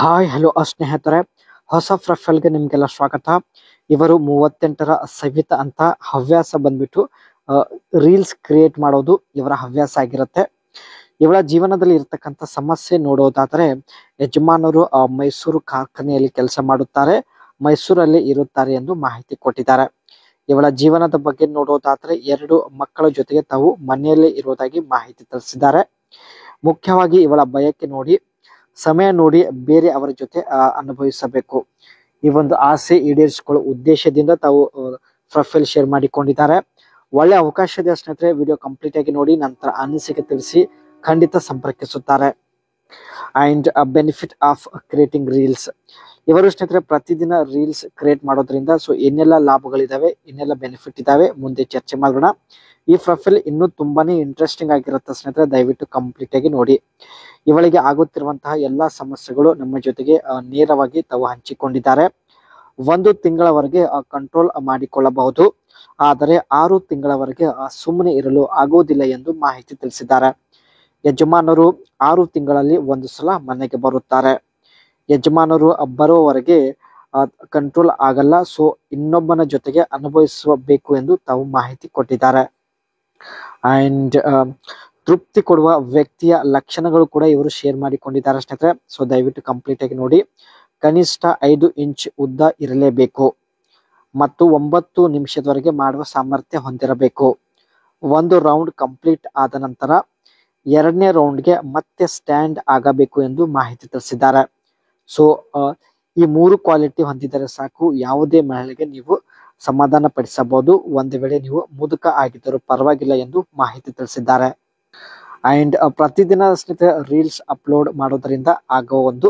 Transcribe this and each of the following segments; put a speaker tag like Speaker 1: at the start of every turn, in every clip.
Speaker 1: Hi hello ಸ್ನೇಹಿತರೆ, ಹೊಸ ಪ್ರೊಫೈಲ್ಗೆ ನಿಮಗೆಲ್ಲ ಸ್ವಾಗತ. ಇವರು 38ರ ಸವಿತಾ ಅಂತ ಹವ್ಯಾಸ ಬಂದ್ಬಿಟ್ಟು ರೀಲ್ಸ್ ಕ್ರಿಯೇಟ್ ಮಾಡೋದು ಇವರ ಹವ್ಯಾಸ ಆಗಿರುತ್ತೆ. ಇವಳ ಜೀವನದಲ್ಲಿ ಇರ್ತಕ್ಕಂಥ ಸಮಸ್ಯೆ ನೋಡೋದಾದ್ರೆ, ಯಜಮಾನರು ಮೈಸೂರು ಕಾರ್ಖಾನೆಯಲ್ಲಿ ಕೆಲಸ ಮಾಡುತ್ತಾರೆ, ಮೈಸೂರಲ್ಲಿ ಇರುತ್ತಾರೆ ಎಂದು ಮಾಹಿತಿ ಕೊಟ್ಟಿದ್ದಾರೆ. ಇವಳ ಜೀವನದ ಬಗ್ಗೆ ನೋಡೋದಾದ್ರೆ 2 ಮಕ್ಕಳ ಜೊತೆಗೆ ತಾವು ಮನೆಯಲ್ಲೇ ಇರುವುದಾಗಿ ಮಾಹಿತಿ ತಿಳಿಸಿದ್ದಾರೆ. ಮುಖ್ಯವಾಗಿ ಇವಳ ಬಯಕೆ ನೋಡಿ, ಸಮಯ ನೋಡಿ ಬೇರೆ ಅವರ ಜೊತೆ ಅನುಭವಿಸಬೇಕು, ಈ ಒಂದು ಆಸೆ ಈಡೇರಿಸಿಕೊಳ್ಳುವ ಉದ್ದೇಶದಿಂದ ತಾವು ಪ್ರೊಫೈಲ್ ಶೇರ್ ಮಾಡಿಕೊಂಡಿದ್ದಾರೆ. ಒಳ್ಳೆ ಅವಕಾಶ ಇದೆ ಸ್ನೇಹಿತರೆ, ವಿಡಿಯೋ ಕಂಪ್ಲೀಟ್ ಆಗಿ ನೋಡಿ ನಂತರ ಅನಿಸಿಕೆ ತಿಳಿಸಿ, ಖಂಡಿತ ಸಂಪರ್ಕಿಸುತ್ತಾರೆ. And benefit of creating reels, ಇವರು ಸ್ನೇಹಿತರೆ ಪ್ರತಿದಿನ ರೀಲ್ಸ್ ಕ್ರಿಯೇಟ್ ಮಾಡೋದ್ರಿಂದ ಏನೆಲ್ಲ ಲಾಭಗಳಿದಾವೆ, ಏನೆಲ್ಲ ಬೆನಿಫಿಟ್ ಇದಾವೆ ಮುಂದೆ ಚರ್ಚೆ ಮಾಡೋಣ. ಈ ಪ್ರೊಫೈಲ್ ಇನ್ನೂ ತುಂಬಾನೇ ಇಂಟ್ರೆಸ್ಟಿಂಗ್ ಆಗಿರುತ್ತೆ ಸ್ನೇಹಿತರೆ, ದಯವಿಟ್ಟು ಕಂಪ್ಲೀಟ್ ಆಗಿ ನೋಡಿ. ಇವಳಿಗೆ ಆಗುತ್ತಿರುವಂತಹ ಎಲ್ಲಾ ಸಮಸ್ಯೆಗಳು ನಮ್ಮ ಜೊತೆಗೆ ನೇರವಾಗಿ ತಾವು ಹಂಚಿಕೊಂಡಿದ್ದಾರೆ. 1 ತಿಂಗಳವರೆಗೆ ಕಂಟ್ರೋಲ್ ಮಾಡಿಕೊಳ್ಳಬಹುದು, ಆದರೆ 6 ತಿಂಗಳವರೆಗೆ ಸುಮ್ಮನೆ ಇರಲು ಆಗುವುದಿಲ್ಲ ಎಂದು ಮಾಹಿತಿ ತಿಳಿಸಿದ್ದಾರೆ. ಯಜಮಾನರು 6 ತಿಂಗಳಲ್ಲಿ 1 ಸಲ ಮನೆಗೆ ಬರುತ್ತಾರೆ. ಯಜಮಾನರು ಬರುವವರೆಗೆ ಕಂಟ್ರೋಲ್ ಆಗಲ್ಲ, ಇನ್ನೊಬ್ಬನ ಜೊತೆಗೆ ಅನುಭವಿಸಬೇಕು ಎಂದು ತಾವು ಮಾಹಿತಿ ಕೊಟ್ಟಿದ್ದಾರೆ. ಅಂಡ್ ತೃಪ್ತಿ ಕೊಡುವ ವ್ಯಕ್ತಿಯ ಲಕ್ಷಣಗಳು ಕೂಡ ಇವರು ಶೇರ್ ಮಾಡಿಕೊಂಡಿದ್ದಾರೆ ಸ್ನೇಹಿತರೆ. ದಯವಿಟ್ಟು ಕಂಪ್ಲೀಟ್ ಆಗಿ ನೋಡಿ. ಕನಿಷ್ಠ 5 ಇಂಚ್ ಉದ್ದ ಇರಲೇಬೇಕು ಮತ್ತು 9 ನಿಮಿಷದವರೆಗೆ ಮಾಡುವ ಸಾಮರ್ಥ್ಯ ಹೊಂದಿರಬೇಕು. 1 ರೌಂಡ್ ಕಂಪ್ಲೀಟ್ ಆದ ನಂತರ 2ನೇ ರೌಂಡ್ಗೆ ಮತ್ತೆ ಸ್ಟ್ಯಾಂಡ್ ಆಗಬೇಕು ಎಂದು ಮಾಹಿತಿ ತಿಳಿಸಿದ್ದಾರೆ. ಈ 3 ಕ್ವಾಲಿಟಿ ಹೊಂದಿದರೆ ಸಾಕು, ಯಾವುದೇ ಮಹಿಳೆಗೆ ನೀವು ಸಮಾಧಾನ ಪಡಿಸಬಹುದು, ಒಂದು ವೇಳೆ ನೀವು ಮುದುಕ ಆಗಿದ್ದರೂ ಪರವಾಗಿಲ್ಲ ಎಂದು ಮಾಹಿತಿ ತಿಳಿಸಿದ್ದಾರೆ. ಅಂಡ್ ಪ್ರತಿದಿನ ಸ್ನೇಹಿತರೆ ರೀಲ್ಸ್ ಅಪ್ಲೋಡ್ ಮಾಡೋದ್ರಿಂದ ಆಗುವ ಒಂದು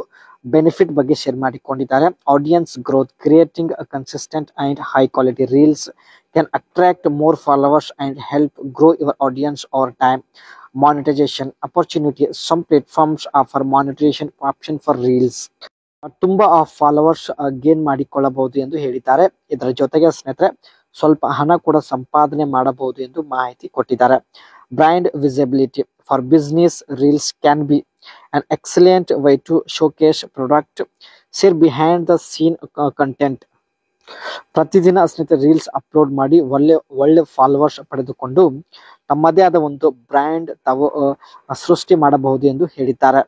Speaker 1: ಬೆನಿಫಿಟ್ ಬಗ್ಗೆ ಶೇರ್ ಮಾಡಿಕೊಂಡಿದ್ದಾರೆ. Audience growth, creating consistent and high quality reels can attract more followers and help grow your audience over time. Monetisation opportunity, some platforms offer monetisation option for reels. ತುಂಬಾ followers gain ಮಾಡಿಕೊಳ್ಳಬಹುದು ಎಂದು ಹೇಳಿದ್ದಾರೆ. ಇದರ ಜೊತೆಗೆ ಸ್ನೇಹಿತರೆ ಸ್ವಲ್ಪ ಹಣ ಕೂಡ ಸಂಪಾದನೆ ಮಾಡಬಹುದು ಎಂದು ಮಾಹಿತಿ ಕೊಟ್ಟಿದ್ದಾರೆ. Brand visibility for business, reels can be an excellent way to showcase product, share behind the scene content. ಪ್ರತಿದಿನ ಸ್ನೇಹಿತರೆ ರೀಲ್ಸ್ ಅಪ್ಲೋಡ್ ಮಾಡಿ ಒಳ್ಳೆ ಫಾಲೋವರ್ಸ್ ಪಡೆದುಕೊಂಡು ತಮ್ಮದೇ ಆದ ಒಂದು ಬ್ರ್ಯಾಂಡ್ ತಾವು ಸೃಷ್ಟಿ ಮಾಡಬಹುದು ಎಂದು ಹೇಳಿದ್ದಾರೆ.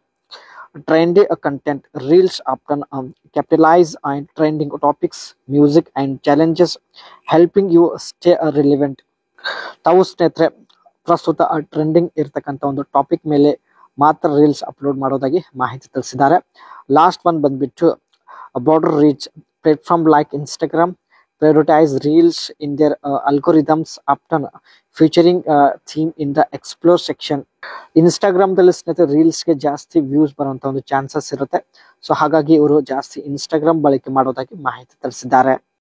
Speaker 1: Trendy content reels often capitalize on trending topics, music and challenges, helping you stay relevant. ತಾವು ಸ್ನೇಹಿತರೆ ಪ್ರಸ್ತುತ ಟ್ರೆಂಡಿಂಗ್ ಇರ್ತಕ್ಕಂಥ ಒಂದು ಟಾಪಿಕ್ ಮೇಲೆ ಮಾತ್ರ ರೀಲ್ಸ್ ಅಪ್ಲೋಡ್ ಮಾಡೋದಾಗಿ ಮಾಹಿತಿ ತಿಳಿಸಿದ್ದಾರೆ. ಲಾಸ್ಟ್ ಒನ್ ಬಂದ್ಬಿಟ್ಟು border reach platform like Instagram prioritize reels in their algorithms, often featuring theme in the explore section. ಇನ್ಸ್ಟಾಗ್ರಾಮ್ದಲ್ಲಿ ಸ್ನೇಹಿತರೆ ರೀಲ್ಸ್ಗೆ ಜಾಸ್ತಿ ವ್ಯೂಸ್ ಬರುವಂತ ಒಂದು ಚಾನ್ಸಸ್ ಇರುತ್ತೆ. ಹಾಗಾಗಿ ಇವರು ಜಾಸ್ತಿ ಇನ್ಸ್ಟಾಗ್ರಾಮ್ ಬಳಕೆ ಮಾಡೋದಾಗಿ ಮಾಹಿತಿ ತಿಳಿಸಿದ್ದಾರೆ.